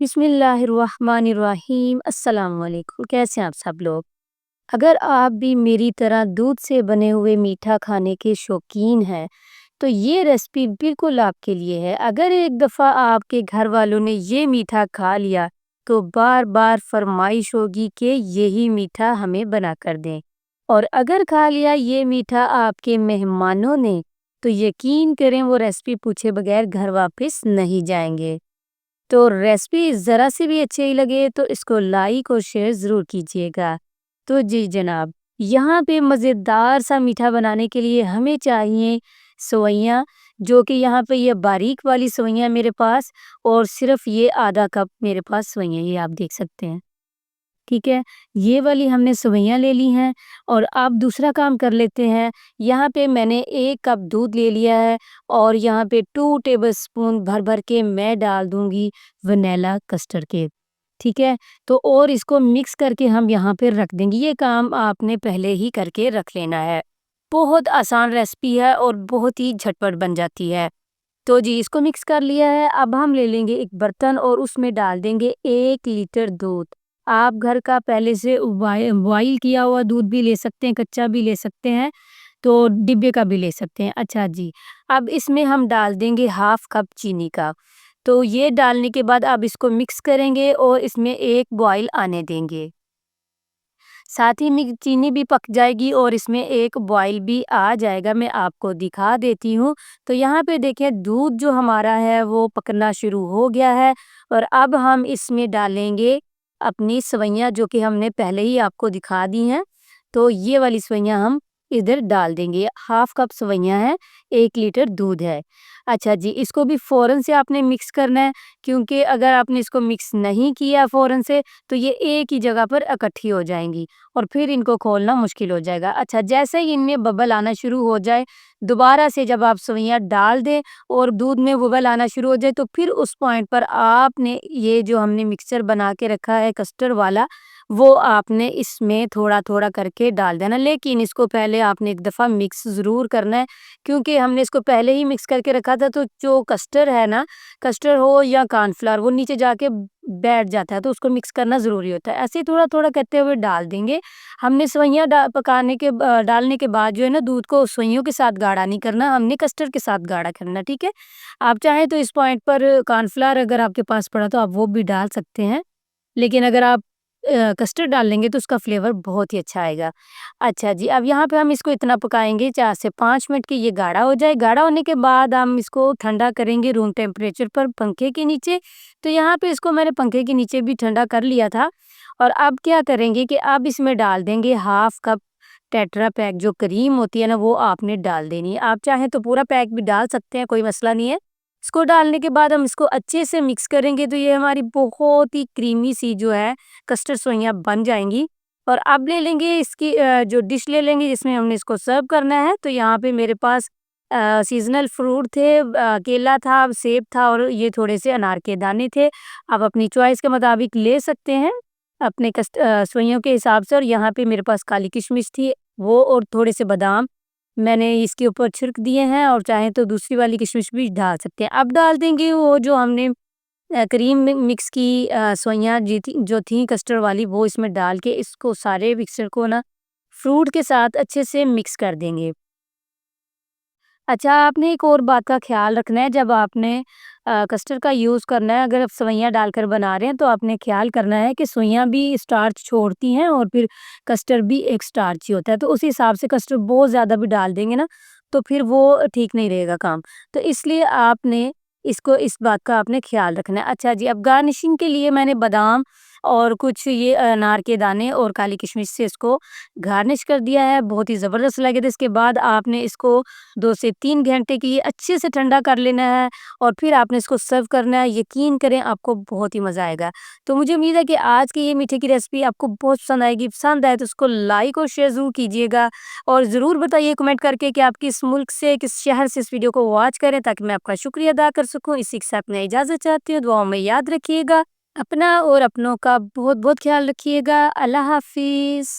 बिस्मिल्लाहिर्रहमानिर्रहीम। अस्सलाम वालेकुम। कैसे हैं आप सब लोग? अगर आप भी मेरी तरह दूध से बने हुए मीठा खाने के शौकीन हैं, तो ये रेसिपी बिल्कुल आपके लिए है। अगर एक दफ़ा आपके घर वालों ने ये मीठा खा लिया, तो बार-बार फरमाइश होगी कि यही मीठा हमें बना कर दें। और अगर खा लिया ये मीठा आपके मेहमानों ने, तो यकीन करें वो रेसिपी पूछे बगैर घर वापस नहीं जाएंगे। तो रेसिपी ज़रा सी भी अच्छी लगे तो इसको लाइक और शेयर ज़रूर कीजिएगा। तो जी जनाब, यहाँ पे मज़ेदार सा मीठा बनाने के लिए हमें चाहिए सेवइयाँ, जो कि यहाँ पे ये बारीक वाली सेवइयाँ मेरे पास, और सिर्फ़ ये आधा कप मेरे पास सेवइयाँ, ये आप देख सकते हैं। ठीक है? ये वाली हमने सेवइयाँ ले ली हैं। और अब दूसरा काम कर लेते हैं। यहाँ पे मैंने 1 कप दूध ले लिया है और यहाँ पे 2 टेबलस्पून भर-भर के मैं डाल दूँगी वैनिला कस्टर्ड केक। ठीक है? तो और इसको मिक्स करके हम यहाँ पे रख देंगे। ये काम आपने पहले ही करके रख लेना है। बहुत आसान रेसिपी है और बहुत ही झटपट बन जाती है। तो जी इसको मिक्स कर लिया है। अब हम ले लेंगे एक बर्तन और उसमें डाल देंगे 1 लीटर दूध। आप घर का पहले से बॉयल किया हुआ दूध भी ले सकते हैं, कच्चा भी ले सकते हैं, तो डिब्बे का भी ले सकते हैं। अच्छा जी, अब इसमें हम डाल देंगे हाफ कप चीनी का। तो ये डालने के बाद अब इसको मिक्स करेंगे और इसमें एक बॉयल आने देंगे। साथ ही में चीनी भी पक जाएगी और इसमें एक बॉयल भी आ जाएगा, मैं आपको दिखा देती हूँ। तो यहाँ पे देखें दूध जो हमारा है वो पकना शुरू हो गया है। और अब हम इसमें डालेंगे अपनी सेवइयाँ, जो कि हमने पहले ही आपको दिखा दी हैं। तो ये वाली सेवइयाँ हम इधर डाल देंगे। हाफ कप सेवइयाँ हैं, 1 लीटर दूध है। अच्छा जी, इसको भी फ़ौरन से आपने मिक्स करना है, क्योंकि अगर आपने इसको मिक्स नहीं किया फ़ौरन से, तो ये एक ही जगह पर इकट्ठी हो जाएंगी और फिर इनको खोलना मुश्किल हो जाएगा। अच्छा, जैसे ही इनमें बबल आना शुरू हो जाए, दोबारा से जब आप सेवइयाँ डाल दें और दूध में बबल आना शुरू हो जाए, तो फिर उस पॉइंट पर आपने ये जो हमने मिक्सचर बना के रखा है कस्टर्ड वाला, वो आपने इसमें थोड़ा-थोड़ा करके डाल देना। लेकिन इसको पहले आपने एक दफ़ा मिक्स ज़रूर करना है, क्योंकि हमने इसको पहले ही मिक्स करके रखा था, तो जो कस्टर्ड है ना, कस्टर्ड हो या कॉर्नफ्लोर, वो नीचे जाके बैठ जाता है, तो उसको मिक्स करना ज़रूरी होता है। ऐसे ही थोड़ा-थोड़ा करते हुए डाल देंगे। हमने सेवइयाँ डालने के बाद जो है ना, दूध को सेवइयों के साथ गाढ़ा नहीं करना, हमने कस्टर्ड के साथ गाढ़ा करना, ठीक है? आप चाहें तो इस पॉइंट पर कॉर्नफ्लोर अगर आपके पास पड़ा तो आप वो भी डाल सकते हैं। लेकिन अगर आप कस्टर्ड डाल लेंगे तो उसका फ्लेवर बहुत ही अच्छा आएगा। अच्छा जी, अब यहाँ पे हम इसको इतना पकाएँगे 4 से 5 मिनट कि ये गाढ़ा हो जाए। गाढ़ा होने के बाद हम इसको ठंडा करेंगे रूम टेम्परेचर पर पंखे के नीचे। तो यहाँ पे इसको मैंने पंखे के नीचे भी ठंडा कर लिया था। और अब क्या करेंगे कि अब इसमें डाल देंगे हाफ कप टेट्रा पैक जो क्रीम होती है ना, वो आपने डाल देनी है। आप चाहें तो पूरा पैक भी डाल सकते हैं, कोई मसला नहीं है। इसको डालने के बाद हम इसको अच्छे से मिक्स करेंगे, तो ये हमारी बहुत ही क्रीमी सी जो है कस्टर्ड सेवइयाँ बन जाएँगी। और अब ले लेंगे इसकी जो डिश ले लेंगे जिसमें हमने इसको सर्व करना है। तो यहाँ पे मेरे पास सीज़नल फ्रूट थे, केला था, सेब था और ये थोड़े से अनार के दाने थे। आप अपनी चॉइस के मुताबिक ले सकते हैं, अपने सेवइयों के हिसाब से। और यहाँ पे मेरे पास काली किशमिश थी, वो और थोड़े से बादाम मैंने इसके ऊपर छिड़क दिए हैं, और चाहें तो दूसरी वाली किशमिश भी डाल सकते हैं। अब डाल देंगे वो जो हमने क्रीम में मिक्स की सेवइयाँ जो थी कस्टर्ड वाली, वो इसमें डाल के इसको सारे मिक्सचर को ना फ्रूट के साथ अच्छे से मिक्स कर देंगे। अच्छा, आपने एक और बात का ख़्याल रखना है जब आपने कस्टर्ड का यूज़ करना है, अगर आप सेवइयाँ डालकर बना रहे हैं, तो आपने ख़्याल करना है कि सेवइयाँ भी स्टार्च छोड़ती हैं और फिर कस्टर्ड भी एक स्टार्च ही होता है। तो उस हिसाब से कस्टर्ड बहुत ज़्यादा भी डाल देंगे ना, तो फिर वो ठीक नहीं रहेगा काम। तो इसलिए आपने इस बात का आपने ख़्याल रखना है। अच्छा जी, अब गार्निशिंग के लिए मैंने बादाम और कुछ ये अनार के दाने और काली किशमिश से इसको गार्निश कर दिया है, बहुत ही ज़बरदस्त लगे थे। इसके बाद आपने इसको 2 से 3 घंटे के लिए अच्छे से ठंडा कर लेना है और फिर आपने इसको सर्व करना है। यकीन करें आपको बहुत ही मज़ा आएगा। तो मुझे उम्मीद है कि आज की ये मीठे की रेसिपी आपको बहुत पसंद आएगी। पसंद आए तो उसको लाइक और शेयर ज़रूर कीजिएगा और ज़रूर बताइए कमेंट करके कि आप किस मुल्क से, किस शहर से इस वीडियो को वॉच करें, ताकि मैं आपका शुक्रिया अदा कर सकूँ। इसी के साथ मैं इजाज़त चाहती हूँ। दुआओं में याद रखिएगा। अपना और अपनों का बहुत-बहुत ख़्याल रखिएगा। अल्लाह हाफ़िज़।